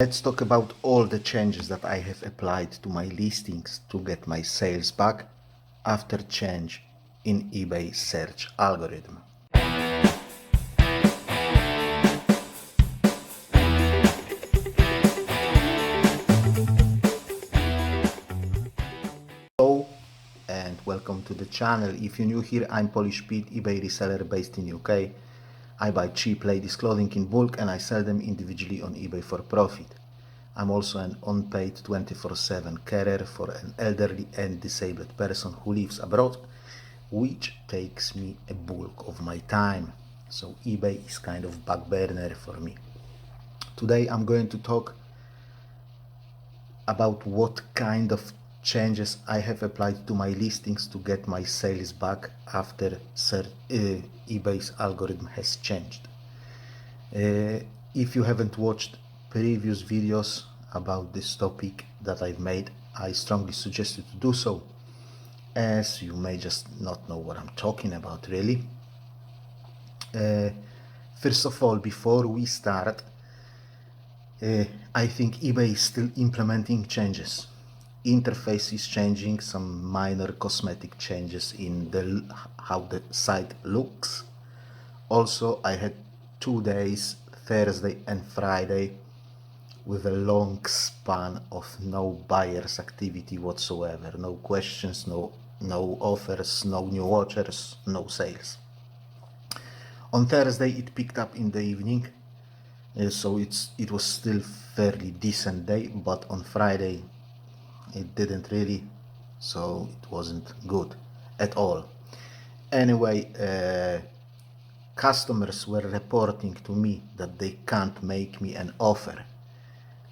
Let's talk about all the changes that I have applied to my listings to get my sales back after change in eBay search algorithm. Hello and welcome to the channel. If you're new here, I'm Polish Pete, eBay reseller based in UK. I buy cheap ladies clothing in bulk and I sell them individually on eBay for profit. I'm also an unpaid 24/7 carer for an elderly and disabled person who lives abroad, which takes me a bulk of my time. So eBay is kind of back burner for me. Today I'm going to talk about what kind of changes I have applied to my listings to get my sales back after eBay's algorithm has changed. If you haven't watched previous videos about this topic that I've made, I strongly suggest you to do so, as you may just not know what I'm talking about really. First of all, before we start, I think eBay is still implementing changes. Interface is changing, some minor cosmetic changes in how the site looks. Also, I had 2 days, Thursday and Friday, with a long span of no buyers activity whatsoever. No questions, no offers, no new watchers, no sales. On Thursday it picked up in the evening, so it was still fairly decent day, but on Friday it didn't really, so it wasn't good at all. Anyway, customers were reporting to me that they can't make me an offer,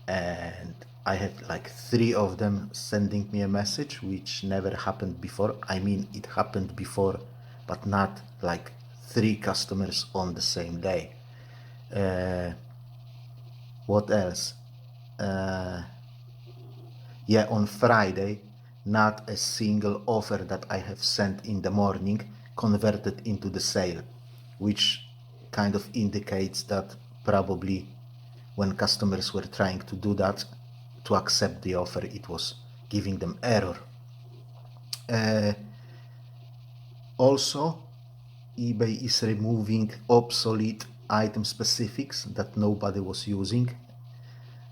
and I had like 3 of them sending me a message, which never happened before. I mean, it happened before, but not like 3 customers on the same day. What else? Yeah, on Friday, not a single offer that I have sent in the morning converted into the sale, which kind of indicates that probably when customers were trying to do that, to accept the offer, it was giving them error. Also, eBay is removing obsolete item specifics that nobody was using.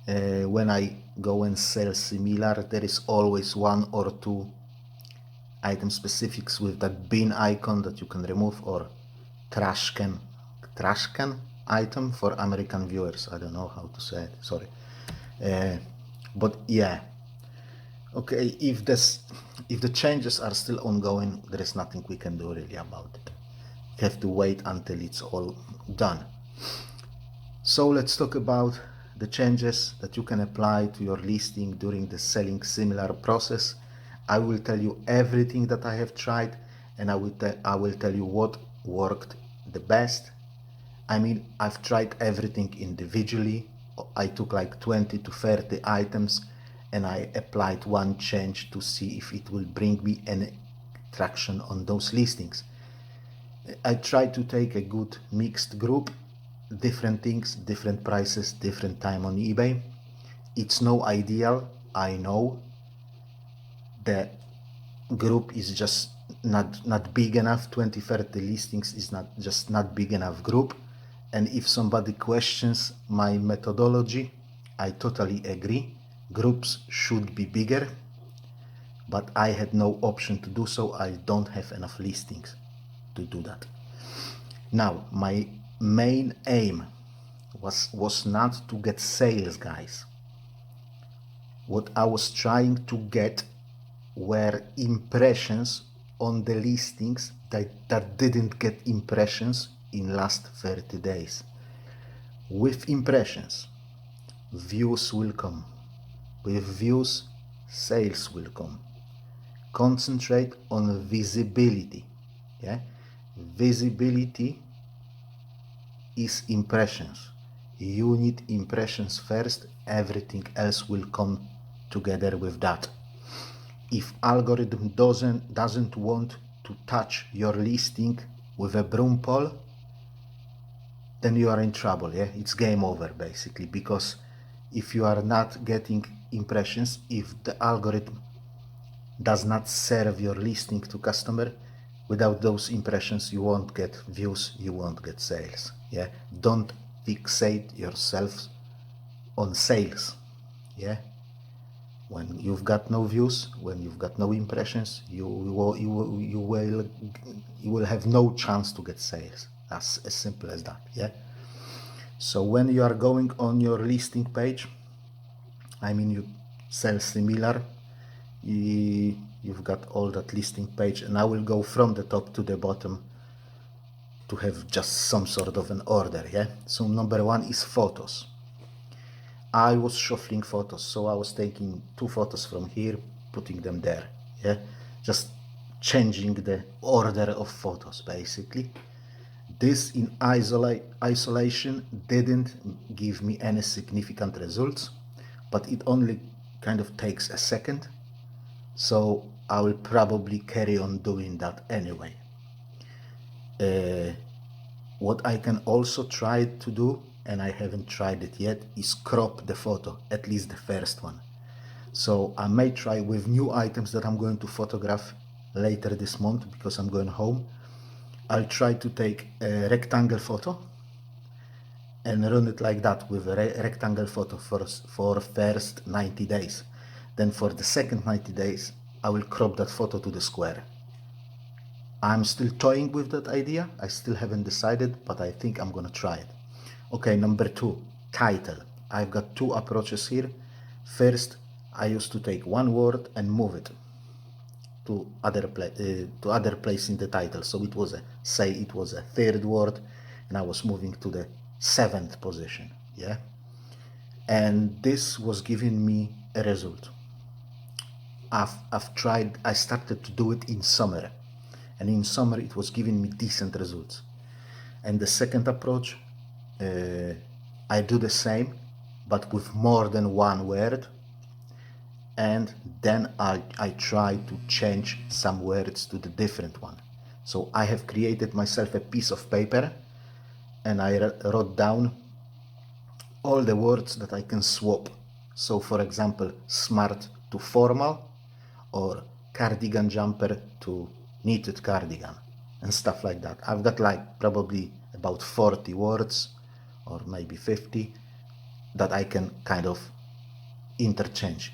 When I go and sell similar, there is always 1 or 2 item specifics with that bin icon that you can remove, or trash can item for American viewers. I don't know how to say it, sorry. But yeah, okay, if the changes are still ongoing, there is nothing we can do really about it. We have to wait until it's all done. So let's talk about the changes that you can apply to your listing during the selling similar process. I will tell you everything that I have tried, and I will tell you what worked the best. I mean, I've tried everything individually. I took like 20 to 30 items and I applied one change to see if it will bring me any traction on those listings. I tried to take a good mixed group, different things, different prices, different time on eBay. It's no ideal, I know. The group is just not big enough. 20-30 listings is not big enough group. And if somebody questions my methodology, I totally agree. Groups should be bigger, but I had no option to do so. I don't have enough listings to do that. Now, my main aim was not to get sales, guys. What I was trying to get were impressions on the listings that didn't get impressions in last 30 days. With impressions, views will come. With views, sales will come. Concentrate on visibility. Yeah, visibility is impressions. You need impressions first, everything else will come together with that. If algorithm doesn't want to touch your listing with a broom pole, then you are in trouble. Yeah, it's game over basically, because if you are not getting impressions, if the algorithm does not serve your listing to customer, without those impressions you won't get views, you won't get sales. Yeah, don't fixate yourself on sales. Yeah, when you've got no views, when you've got no impressions, you will have no chance to get sales. As simple as that. Yeah. So when you are going on your listing page, I mean you sell similar, you've got all that listing page, and I will go from the top to the bottom to have just some sort of an order. Yeah. So number one is photos. I was shuffling photos, so I was taking 2 photos from here, putting them there. Yeah, just changing the order of photos basically. This in isolation didn't give me any significant results, but it only kind of takes a second, so I will probably carry on doing that anyway. What I can also try to do, and I haven't tried it yet, is crop the photo, at least the first one. So I may try with new items that I'm going to photograph later this month because I'm going home. I'll try to take a rectangle photo and run it like that with a rectangle photo for first 90 days. Then for the second 90 days, I will crop that photo to the square. I'm still toying with that idea. I still haven't decided, but I think I'm gonna try it. Okay, number 2, title. I've got 2 approaches here. First, I used to take one word and move it to other place in the title. So it was say it was a 3rd word, and I was moving to the 7th position. Yeah, and this was giving me a result. I've tried. I started to do it in summer, and in summer it was giving me decent results. And the second approach, I do the same, but with more than one word, and then I try to change some words to the different one. So I have created myself a piece of paper, and I wrote down all the words that I can swap. So for example, smart to formal, or cardigan jumper to knitted cardigan, and stuff like that. I've got like probably about 40 words or maybe 50 that I can kind of interchange,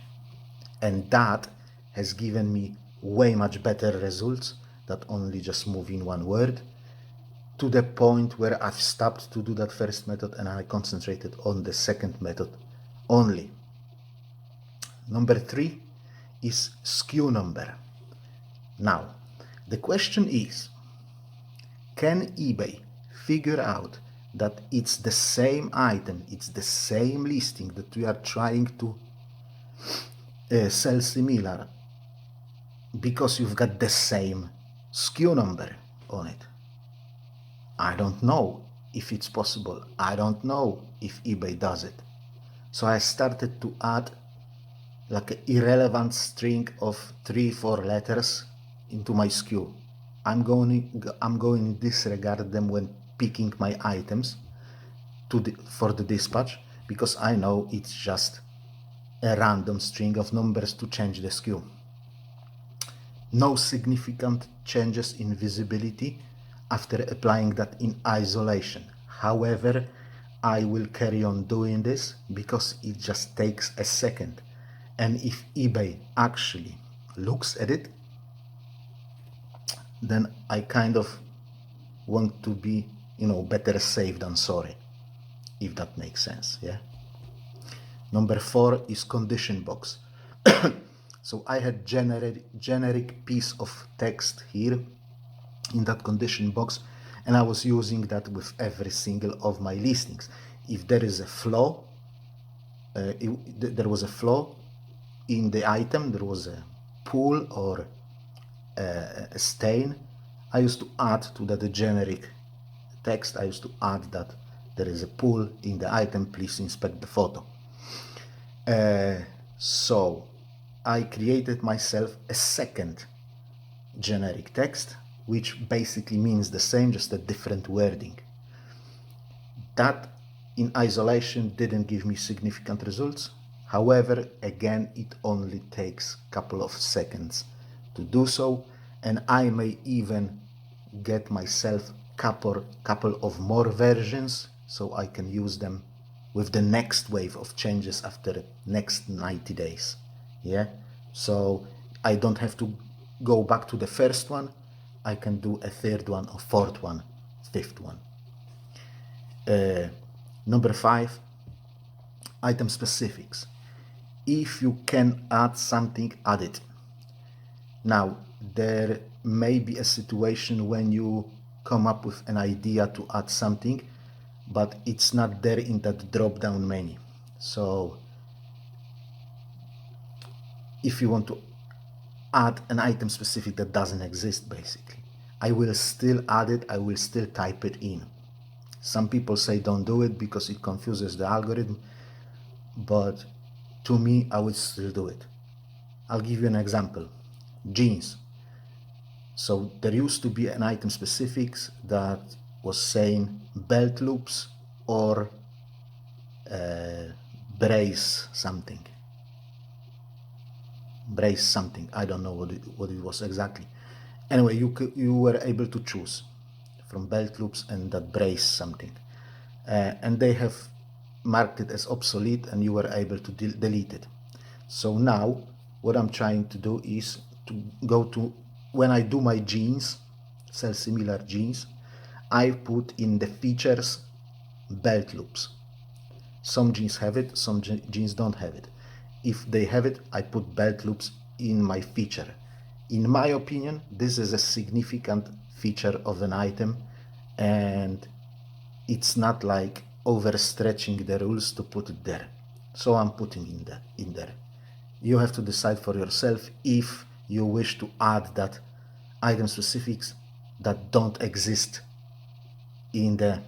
and that has given me way much better results than only just moving one word, to the point where I've stopped to do that first method and I concentrated on the second method only. Number 3 is SKU number. Now, the question is, can eBay figure out that it's the same item, it's the same listing that we are trying to sell similar, because you've got the same SKU number on it? I don't know if it's possible. I don't know if eBay does it. So I started to add like an irrelevant string of 3-4 letters into my SKU. I'm going to disregard them when picking my items for the dispatch, because I know it's just a random string of numbers to change the SKU. No significant changes in visibility after applying that in isolation. However, I will carry on doing this because it just takes a second. And if eBay actually looks at it, then I kind of want to be, better safe than sorry, if that makes sense. Yeah. Number 4 is condition box. So I had generic piece of text here in that condition box, and I was using that with every single of my listings. If there is a flaw, there was a flaw in the item, there was a pool or a stain, I used to add to that generic text, I used to add that there is a pool in the item, please inspect the photo. So I created myself a second generic text, which basically means the same, just a different wording. That in isolation didn't give me significant results. However, again, it only takes a couple of seconds to do so, and I may even get myself couple of more versions so I can use them with the next wave of changes after next 90 days. Yeah, so I don't have to go back to the first one. I can do a third one, a fourth one, fifth one. Number 5, item specifics. If you can add something, add it. Now, there may be a situation when you come up with an idea to add something, but it's not there in that drop-down menu. So if you want to add an item specific that doesn't exist, basically, I will still add it, I will still type it in. Some people say don't do it because it confuses the algorithm, but to me, I would still do it. I'll give you an example. Jeans. So there used to be an item specifics that was saying belt loops or brace something. Brace something. I don't know what it was exactly. Anyway, you were able to choose from belt loops and that brace something. And they have marked it as obsolete and you were able to delete it. So now what I'm trying to do is to go to, when I do my jeans, sell similar jeans, I put in the features belt loops. Some jeans have it, some jeans don't have it. If they have it, I put belt loops in my feature. In my opinion, this is a significant feature of an item, and it's not like overstretching the rules to put it there. So I'm putting in there. You have to decide for yourself if you wish to add that item specifics that don't exist in the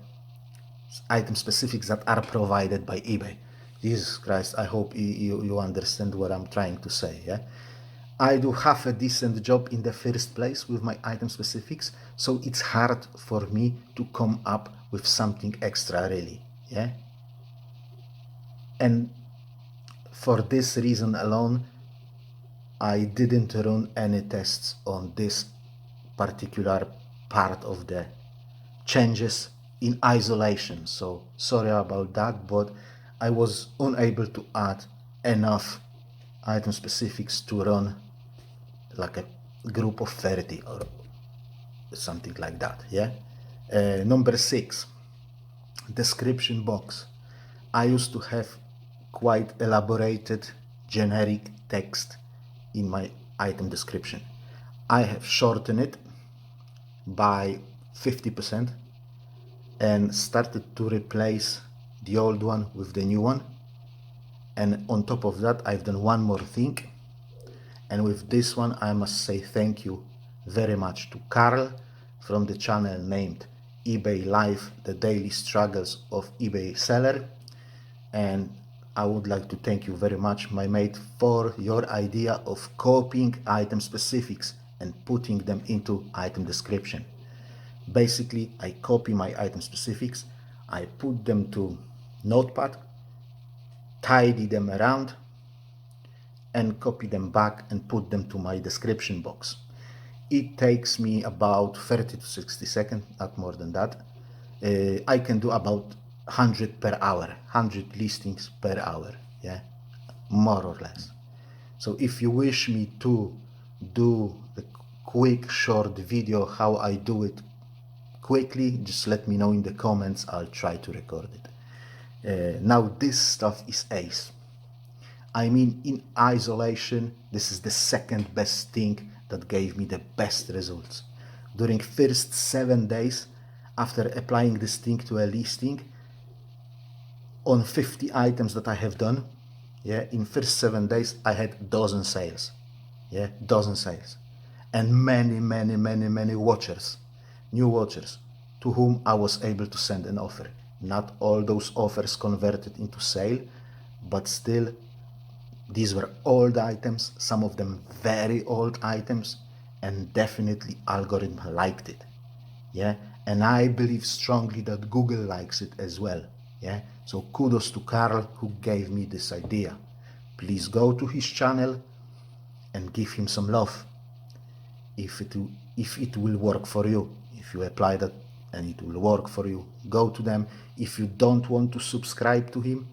item specifics that are provided by eBay. Jesus Christ, I hope you understand what I'm trying to say. Yeah, I do half a decent job in the first place with my item specifics, so it's hard for me to come up with something extra, really. Yeah, and for this reason alone, I didn't run any tests on this particular part of the changes in isolation. So sorry about that, but I was unable to add enough item specifics to run like a group of 30 or something like that. Yeah. Number 6, description box. I used to have quite elaborated generic text in my item description. I have shortened it by 50% and started to replace the old one with the new one. And on top of that, I've done one more thing. And with this one, I must say thank you very much to Carl from the channel named eBay Live, the daily struggles of eBay seller. And I would like to thank you very much, my mate, for your idea of copying item specifics and putting them into item description. Basically, I copy my item specifics, I put them to Notepad, tidy them around, and copy them back and put them to my description box. It takes me about 30 to 60 seconds, not more than that. I can do about 100 per hour, 100 listings per hour, yeah, more or less. So if you wish me to do a quick short video how I do it quickly, just let me know in the comments. I'll try to record it. Now this stuff is ace. I mean, in isolation, this is the second best thing that gave me the best results. During first 7 days after applying this thing to a listing, on 50 items that I have done, yeah, in first 7 days I had dozen sales, yeah, dozen sales, and many watchers, new watchers, to whom I was able to send an offer. Not all those offers converted into sale, but still, these were old items, some of them very old items, and definitely algorithm liked it. Yeah, and I believe strongly that Google likes it as well. Yeah, So kudos to Carl who gave me this idea. Please go to his channel and give him some love. If it will work for you, if you apply that and it will work for you, go to them. If you don't want to subscribe to him,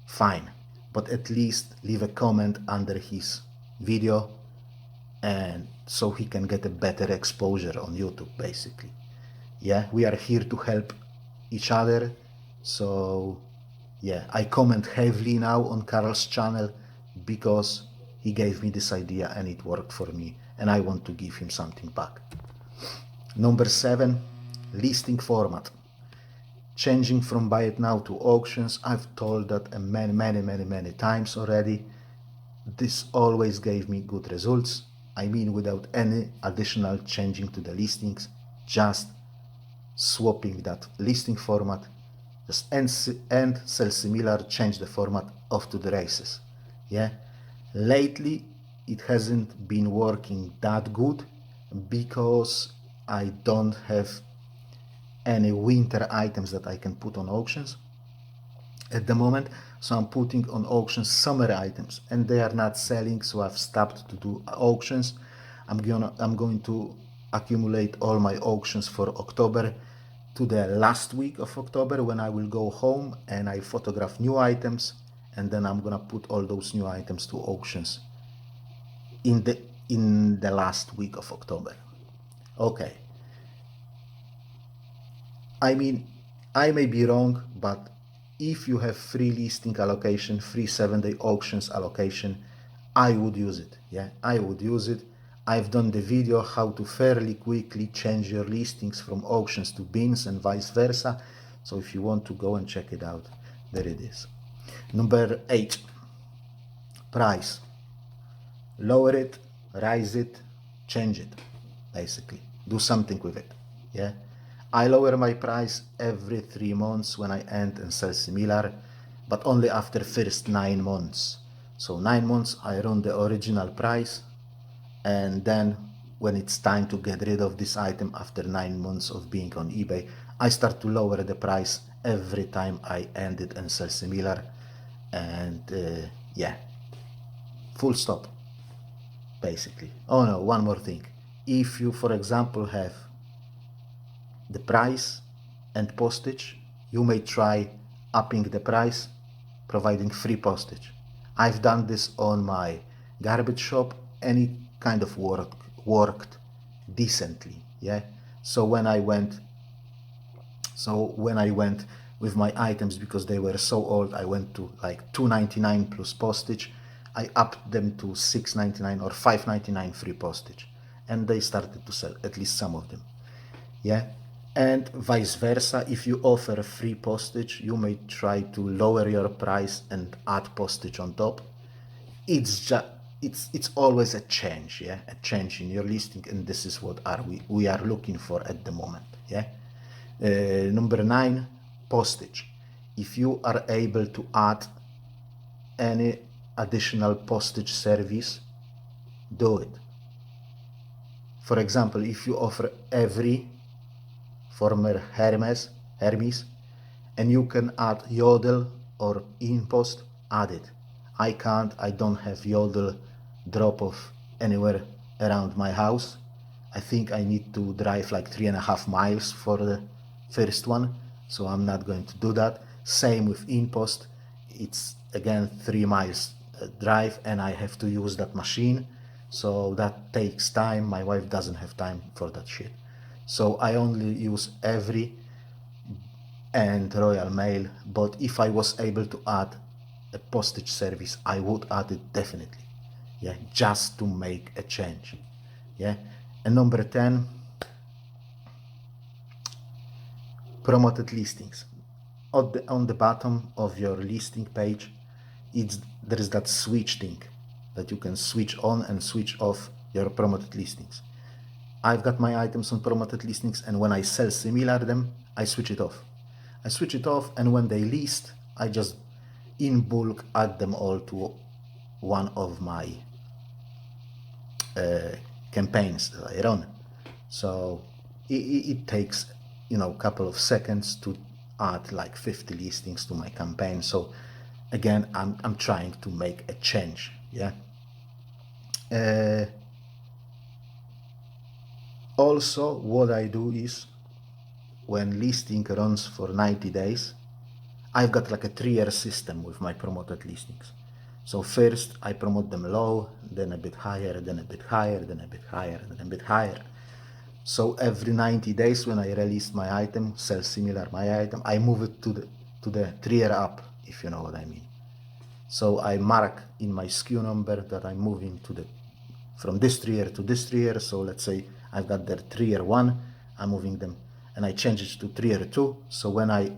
fine, but at least leave a comment under his video, and so he can get a better exposure on YouTube, basically. Yeah, we are here to help each other. So yeah, I comment heavily now on Carl's channel because he gave me this idea and it worked for me, and I want to give him something back. Number 7, listing format. Changing from buy it now to auctions. I've told that many times already. This always gave me good results. I mean, without any additional changing to the listings, just swapping that listing format, just end sell similar, change the format off to the races. Yeah, lately it hasn't been working that good because I don't have any winter items that I can put on auctions at the moment. So I'm putting on auctions summer items and they are not selling, so I've stopped to do auctions. I'm going to accumulate all my auctions for October to the last week of October, when I will go home and I photograph new items, and then I'm gonna put all those new items to auctions in the last week of October. Okay, I mean, I may be wrong, but if you have free listing allocation, free 7-day auctions allocation, I would use it. Yeah, I would use it. I've done the video how to fairly quickly change your listings from auctions to bins and vice versa. So if you want to go and check it out, there it is. Number 8, price. Lower it, rise it, change it, basically. Do something with it. Yeah. I lower my price every 3 months when I end and sell similar, but only after first 9 months. So 9 months I run the original price, and then when it's time to get rid of this item after 9 months of being on eBay, I start to lower the price every time I end it and sell similar. And yeah, full stop, basically. Oh no, one more thing. If you, for example, have the price and postage, you may try upping the price, providing free postage. I've done this on my garbage shop and it kind of worked decently. Yeah. So when I went with my items, because they were so old, I went to like $2.99 plus postage. I upped them to $6.99 or $5.99 free postage, and they started to sell, at least some of them. Yeah. And vice versa, if you offer free postage, you may try to lower your price and add postage on top. It's always a change, yeah, a change in your listing, and this is what we are looking for at the moment. Yeah. Number 9, postage. If you are able to add any additional postage service, do it. For example, if you offer every former Hermes, and you can add Yodel or InPost, add it. I can't, I don't have Yodel drop off anywhere around my house. I think I need to drive like 3.5 miles for the first one, so I'm not going to do that. Same with InPost, it's again 3 miles drive and I have to use that machine, so that takes time. My wife doesn't have time for that shit. So I only use Every and Royal Mail, but if I was able to add a postage service, I would add it definitely. Yeah, just to make a change. Yeah. And number 10, promoted listings. On the bottom of your listing page, there is that switch thing that you can switch on and switch off your promoted listings. I've got my items on promoted listings, and when I sell similar them, I switch it off. And when they list, I just in bulk add them all to one of my campaigns that I run. So it takes, a couple of seconds to add like 50 listings to my campaign. So again, I'm trying to make a change. Yeah. Also, what I do is when listing runs for 90 days, I've got like a 3-year system with my promoted listings. So first I promote them low, then a bit higher, then a bit higher, then a bit higher, then a bit higher. So every 90 days when I release my item, sell similar my item, I move it to the 3-year up, if you know what I mean. So I mark in my SKU number that I'm moving from this 3-year to this 3-year. So let's say I've got their 3-year 1, I'm moving them, and I change it to 3-year 2. So when I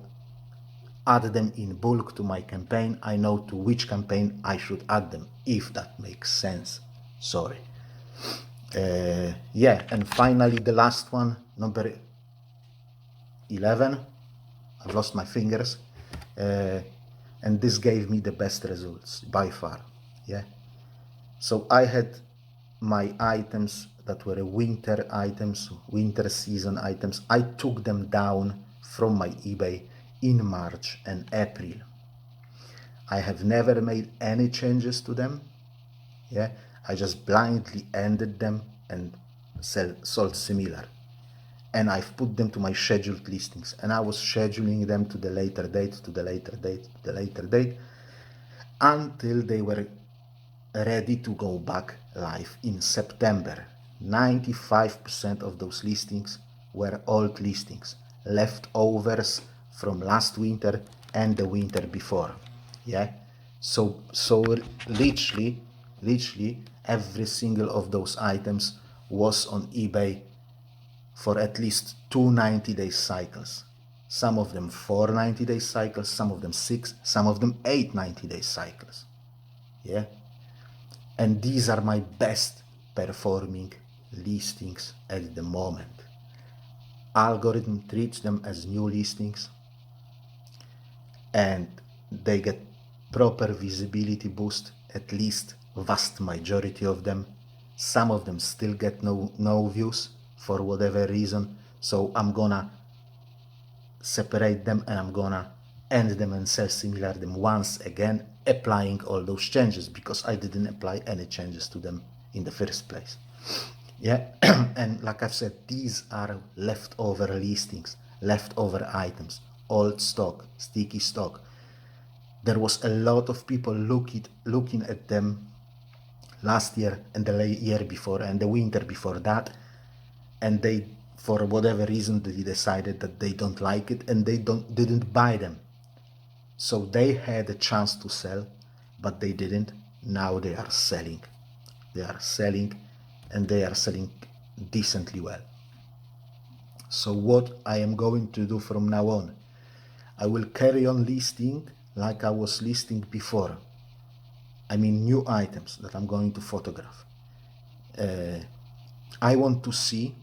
add them in bulk to my campaign, I know to which campaign I should add them, if that makes sense. Sorry. Yeah, and finally the last one, number 11. I've lost my fingers. And this gave me the best results by far. Yeah. So I had my items that were winter items, winter season items. I took them down from my eBay in March and April. I have never made any changes to them. Yeah, I just blindly ended them and sold similar. And I've put them to my scheduled listings, and I was scheduling them to the later date, to the later date, to the later date, until they were ready to go back live in September. 95% of those listings were old listings, leftovers from last winter and the winter before. Yeah, so literally every single of those items was on eBay for at least 2 90-day cycles. Some of them 4 90-day cycles, some of them 6, some of them 8 90-day cycles. Yeah. And these are my best performing listings at the moment. Algorithm treats them as new listings, and they get proper visibility boost, at least vast majority of them. Some of them still get no views for whatever reason. So I'm gonna separate them and I'm gonna end them and sell similar them once again, applying all those changes, because I didn't apply any changes to them in the first place. Yeah. And like I've said, these are leftover listings, leftover items, old stock, sticky stock. There was a lot of people looking at them last year and the year before and the winter before that, and they, for whatever reason, they decided that they don't like it and they didn't buy them. So they had a chance to sell, but they didn't. Now they are selling. They are selling, and they are selling decently well. So what I am going to do from now on, I will carry on listing like I was listing before. I mean, new items that I'm going to photograph. I want to see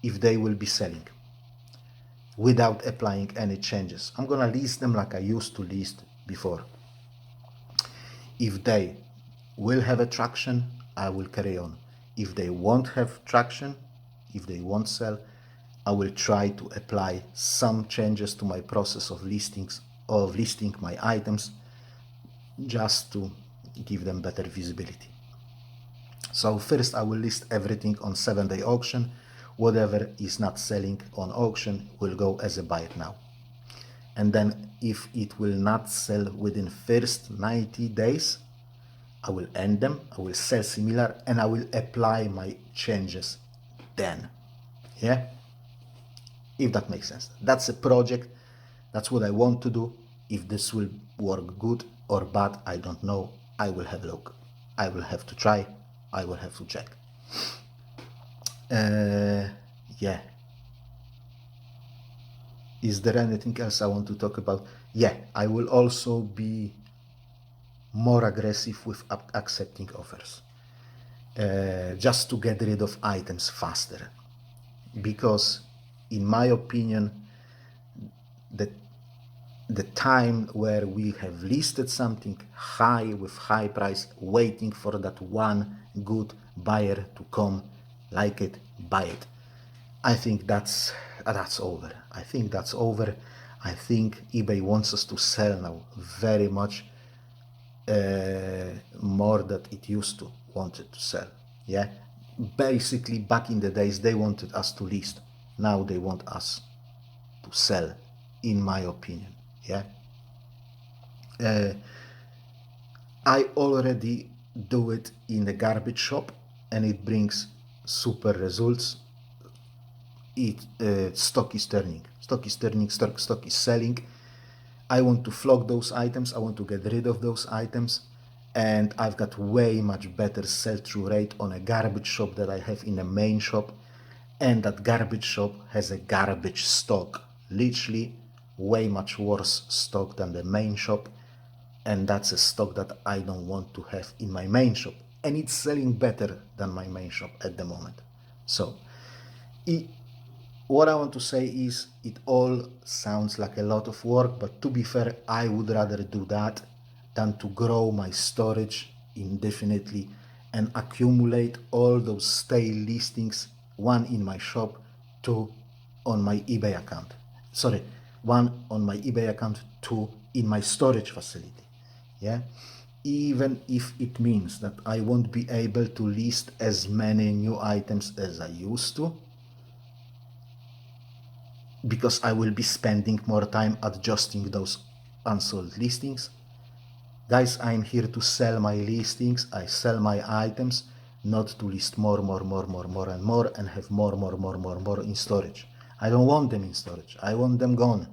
if they will be selling without applying any changes. I'm gonna list them like I used to list before. If they will have a traction, I will carry on. If they won't have traction, if they won't sell, I will try to apply some changes to my process of listing my items, just to give them better visibility. So first I will list everything on 7-day auction. Whatever is not selling on auction will go as a buy it now. And then if it will not sell within first 90 days, I will end them, I will sell similar, and I will apply my changes then. Yeah? If that makes sense. That's a project. That's what I want to do. If this will work good or bad, I don't know. I will have a look. I will have to try. I will have to check. Yeah. Is there anything else I want to talk about? Yeah, I will also be more aggressive with accepting offers, just to get rid of items faster. Because in my opinion, the time where we have listed something high with high price, waiting for that one good buyer to come, like it, buy it, I think that's over. I think that's over. I think eBay wants us to sell now very much more than it used to wanted to sell. Yeah, basically back in the days they wanted us to list. Now they want us to sell, in my opinion. Yeah, I already do it in the garbage shop, and it brings super results. Stock is turning, stock is selling. I want to flog those items, I want to get rid of those items, and I've got way much better sell-through rate on a garbage shop that I have in the main shop, and that garbage shop has a garbage stock, literally way much worse stock than the main shop, and that's a stock that I don't want to have in my main shop, and it's selling better than my main shop at the moment. So what I want to say is it all sounds like a lot of work, but to be fair, I would rather do that than to grow my storage indefinitely and accumulate all those stale listings, one in my shop, two on my eBay account. Sorry, one on my eBay account, two in my storage facility. Yeah, even if it means that I won't be able to list as many new items as I used to, because I will be spending more time adjusting those unsold listings. Guys, I'm here to sell my listings. I sell my items, not to list more and have more in storage. I don't want them in storage. I want them gone.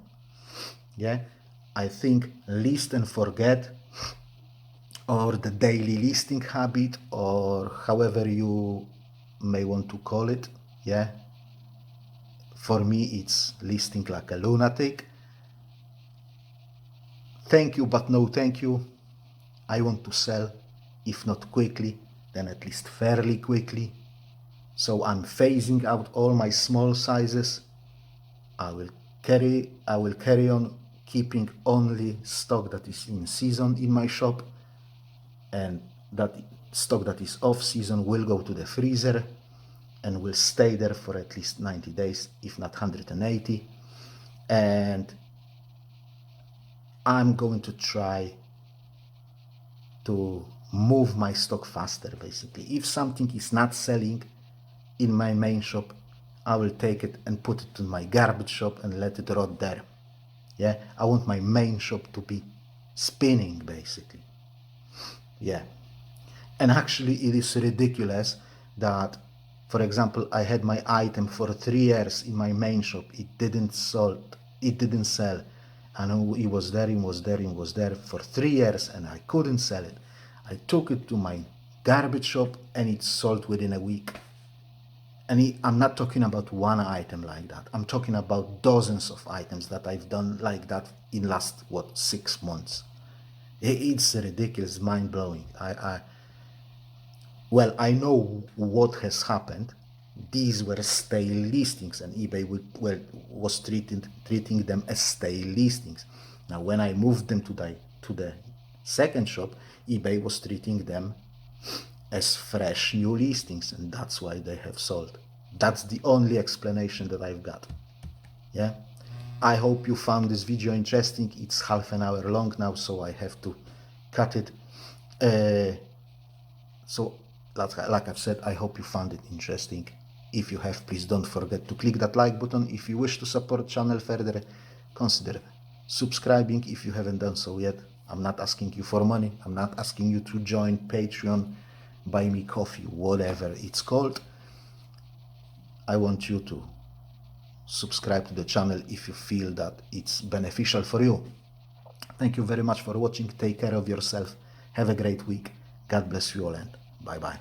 Yeah, I think list and forget, or the daily listing habit, or however you may want to call it. Yeah, for me it's listing like a lunatic. Thank you, but no thank you. I want to sell, if not quickly, then at least fairly quickly. So I'm phasing out all my small sizes. I will carry on keeping only stock that is in season in my shop, and that stock that is off season will go to the freezer and will stay there for at least 90 days, if not 180. And I'm going to try to move my stock faster, basically. If something is not selling in my main shop, I will take it and put it in my garbage shop and let it rot there. Yeah, I want my main shop to be spinning, basically. Yeah, and actually it is ridiculous that, for example, I had my item for 3 years in my main shop. It didn't sell, and it was there for 3 years, and I couldn't sell it. I took it to my garbage shop and it sold within a week. And I'm not talking about one item like that. I'm talking about dozens of items that I've done like that in last 6 months. It's ridiculous, mind-blowing. I know what has happened. These were stale listings, and eBay was treating them as stale listings. Now, when I moved them to the second shop, eBay was treating them as fresh new listings, and that's why they have sold. That's the only explanation that I've got. Yeah, I hope you found this video interesting. It's half an hour long now, so I have to cut it. So like I've said, I hope you found it interesting. If you have, please don't forget to click that like button. If you wish to support the channel further, consider subscribing if you haven't done so yet. I'm not asking you for money. I'm not asking you to join Patreon, buy me coffee, whatever it's called. I want you to subscribe to the channel if you feel that it's beneficial for you. Thank you very much for watching. Take care of yourself. Have a great week. God bless you all, and bye bye.